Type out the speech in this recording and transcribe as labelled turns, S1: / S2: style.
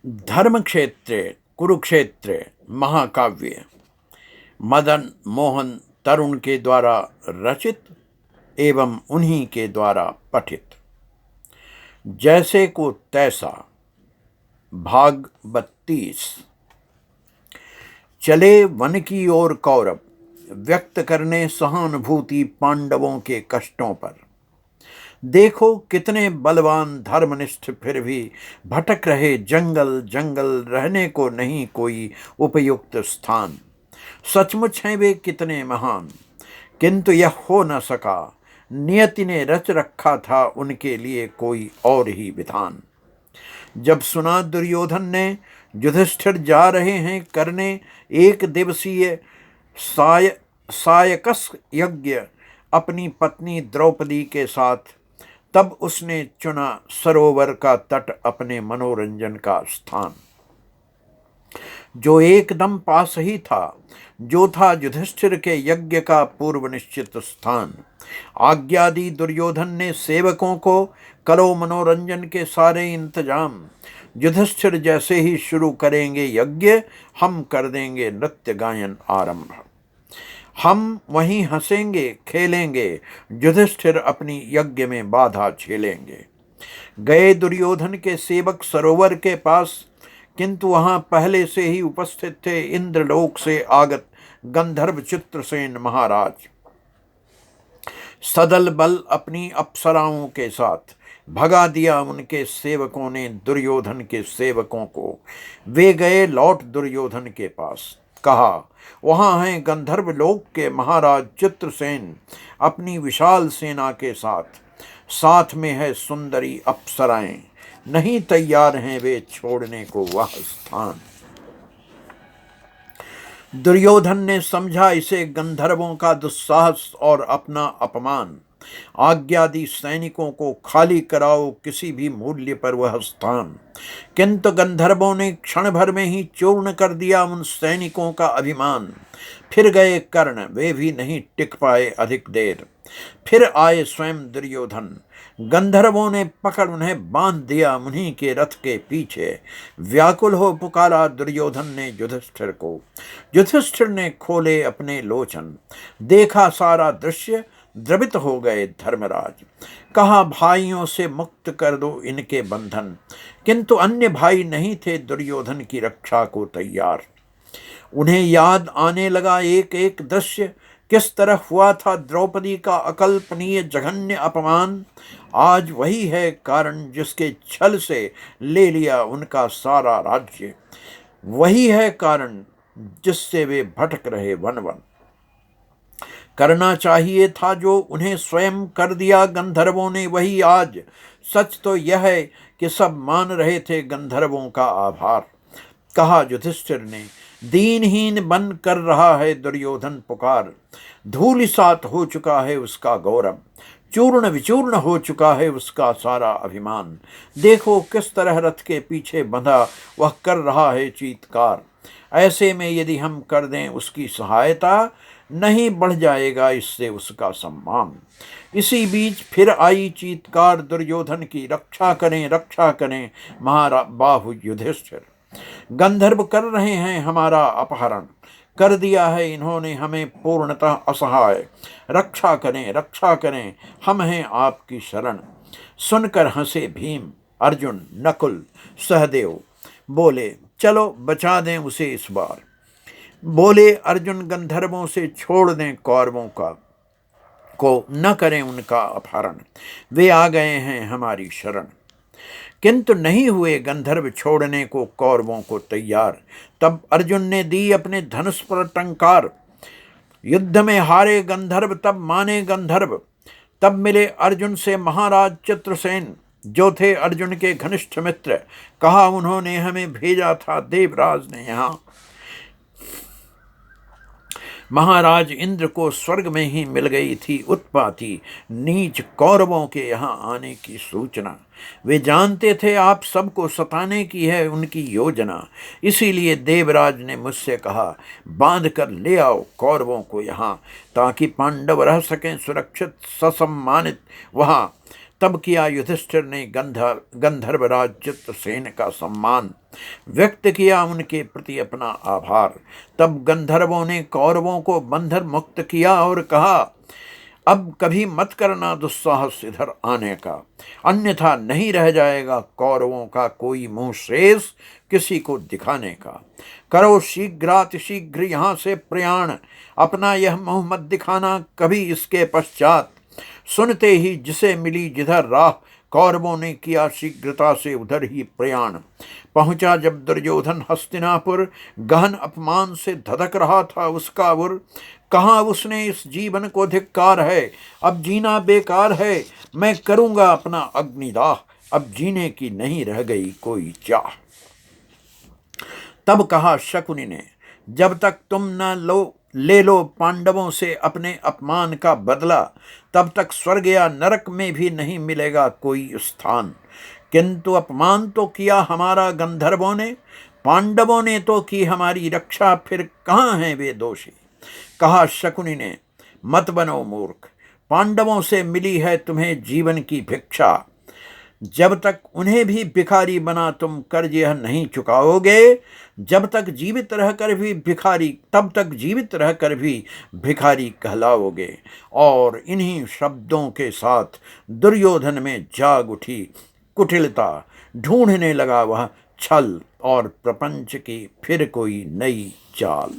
S1: धर्मक्षेत्रे कुरुक्षेत्र महाकाव्य मदन मोहन तरुण के द्वारा रचित एवं उन्हीं के द्वारा पठित। जैसे को तैसा भाग 32। चले वन की ओर कौरव, व्यक्त करने सहानुभूति पांडवों के कष्टों पर। देखो कितने बलवान धर्मनिष्ठ फिर भी भटक रहे जंगल जंगल, रहने को नहीं कोई उपयुक्त स्थान। सचमुच हैं वे कितने महान, किंतु यह हो न सका। नियति ने रच रखा था उनके लिए कोई और ही विधान। जब सुना दुर्योधन ने युधिष्ठिर जा रहे हैं करने एक दिवसीय सायकस यज्ञ अपनी पत्नी द्रौपदी के साथ, तब उसने चुना सरोवर का तट अपने मनोरंजन का स्थान, जो एकदम पास ही था, जो था युधिष्ठिर के यज्ञ का पूर्व निश्चित स्थान। आज्ञा दी दुर्योधन ने सेवकों को, करो मनोरंजन के सारे इंतजाम। युधिष्ठिर जैसे ही शुरू करेंगे यज्ञ, हम कर देंगे नृत्य गायन आरंभ। हम वहीं हंसेंगे खेलेंगे, युधिष्ठिर अपनी यज्ञ में बाधा झेलेंगे। गए दुर्योधन के सेवक सरोवर के पास, किंतु वहां पहले से ही उपस्थित थे इंद्रलोक से आगत गंधर्व चित्रसेन महाराज। सदल बल अपनी अप्सराओं के साथ भगा दिया उनके सेवकों ने दुर्योधन के सेवकों को। वे गए लौट दुर्योधन के पास, कहा वहां हैं गंधर्व लोक के महाराज चित्रसेन अपनी विशाल सेना के साथ, साथ में है सुंदरी अप्सराएं, नहीं तैयार हैं वे छोड़ने को वह स्थान। दुर्योधन ने समझा इसे गंधर्वों का दुस्साहस और अपना अपमान। आज्ञा दी सैनिकों को, खाली कराओ किसी भी मूल्य पर वह स्थान। किंतु गंधर्वों ने क्षण भर में ही चूर्ण कर दिया उन सैनिकों का अभिमान। फिर गए कर्ण, वे भी नहीं टिक पाए अधिक देर। फिर आए स्वयं दुर्योधन, गंधर्वों ने पकड़ उन्हें बांध दिया उन्हीं के रथ के पीछे। व्याकुल हो पुकारा दुर्योधन ने युधिष्ठिर को। युधिष्ठिर ने खोले अपने लोचन, देखा सारा दृश्य, द्रवित हो गए धर्मराज। कहा भाइयों से मुक्त कर दो इनके बंधन, किंतु अन्य भाई नहीं थे दुर्योधन की रक्षा को तैयार। उन्हें याद आने लगा एक एक दृश्य, किस तरह हुआ था द्रौपदी का अकल्पनीय जघन्य अपमान। आज वही है कारण जिसके छल से ले लिया उनका सारा राज्य। वही है कारण जिससे वे भटक रहे वन वन। करना चाहिए था जो उन्हें स्वयं कर दिया गंधर्वों ने वही आज। सच तो यह है कि सब मान रहे थे गंधर्वों का आभार। कहा युधिष्ठिर ने, दीनहीन बन कर रहा है दुर्योधन पुकार। धूलिसात हो चुका है उसका गौरव, चूर्ण विचूर्ण हो चुका है उसका सारा अभिमान। देखो किस तरह रथ के पीछे बंधा वह कर रहा है चीत्कार। ऐसे में यदि हम कर दें उसकी सहायता, नहीं बढ़ जाएगा इससे उसका सम्मान। इसी बीच फिर आई चीत्कार दुर्योधन की, रक्षा करें महाबाहु युधिष्ठिर। गंधर्व कर रहे हैं हमारा अपहरण, कर दिया है इन्होंने हमें पूर्णतः असहाय। रक्षा करें, हम हैं आपकी शरण। सुनकर हंसे भीम, अर्जुन, नकुल, सहदेव। बोले चलो बचा दें उसे इस बार। बोले अर्जुन, गंधर्वों से छोड़ दें कौरवों को न करें उनका अपहरण। वे आ गए हैं हमारी शरण। किंतु नहीं हुए गंधर्व छोड़ने को कौरवों को तैयार। तब अर्जुन ने दी अपने धनुष पर टंकार। युद्ध में हारे गंधर्व तब माने गंधर्व। तब मिले अर्जुन से महाराज चित्रसेन, जो थे अर्जुन के घनिष्ठ मित्र। कहा उन्होंने हमें भेजा था देवराज ने यहाँ। महाराज इंद्र को स्वर्ग में ही मिल गई थी उत्पाती नीच कौरवों के यहाँ आने की सूचना। वे जानते थे आप सबको सताने की है उनकी योजना। इसीलिए देवराज ने मुझसे कहा, बांध कर ले आओ कौरवों को यहाँ, ताकि पांडव रह सकें सुरक्षित ससम्मानित वहाँ। तब किया युधिष्ठिर ने गंधर्वराज चित्रसेन का सम्मान, व्यक्त किया उनके प्रति अपना आभार। तब गंधर्वों ने कौरवों को बंधन मुक्त किया और कहा, अब कभी मत करना दुस्साहस इधर आने का, अन्यथा नहीं रह जाएगा कौरवों का कोई मुंह शेष किसी को दिखाने का। करो शीघ्रातिशीघ्र यहाँ से प्रयाण, अपना यह मुंह मत दिखाना कभी इसके पश्चात। सुनते ही जिसे मिली जिधर राह, कौरवों ने किया शीघ्रता से उधर ही प्रयाण। पहुंचा जब दुर्योधन हस्तिनापुर, गहन अपमान से धधक रहा था उसका उर। कहाँ उसने इस जीवन को धिक्कार है, अब जीना बेकार है, मैं करूंगा अपना अग्निदाह, अब जीने की नहीं रह गई कोई चाह। तब कहा शकुनि ने, जब तक तुम न ले लो पांडवों से अपने अपमान का बदला, तब तक स्वर्ग या नरक में भी नहीं मिलेगा कोई स्थान। किंतु अपमान तो किया हमारा गंधर्वों ने, पांडवों ने तो की हमारी रक्षा, फिर कहाँ हैं वे दोषी। कहा शकुनि ने, मत बनो मूर्ख, पांडवों से मिली है तुम्हें जीवन की भिक्षा। जब तक उन्हें भी भिखारी बना तुम कर्ज यह नहीं चुकाओगे, जब तक जीवित रहकर भी भिखारी, तब तक जीवित रहकर भी भिखारी कहलाओगे। और इन्हीं शब्दों के साथ दुर्योधन में जाग उठी कुटिलता, ढूंढने लगा वह छल और प्रपंच की फिर कोई नई चाल।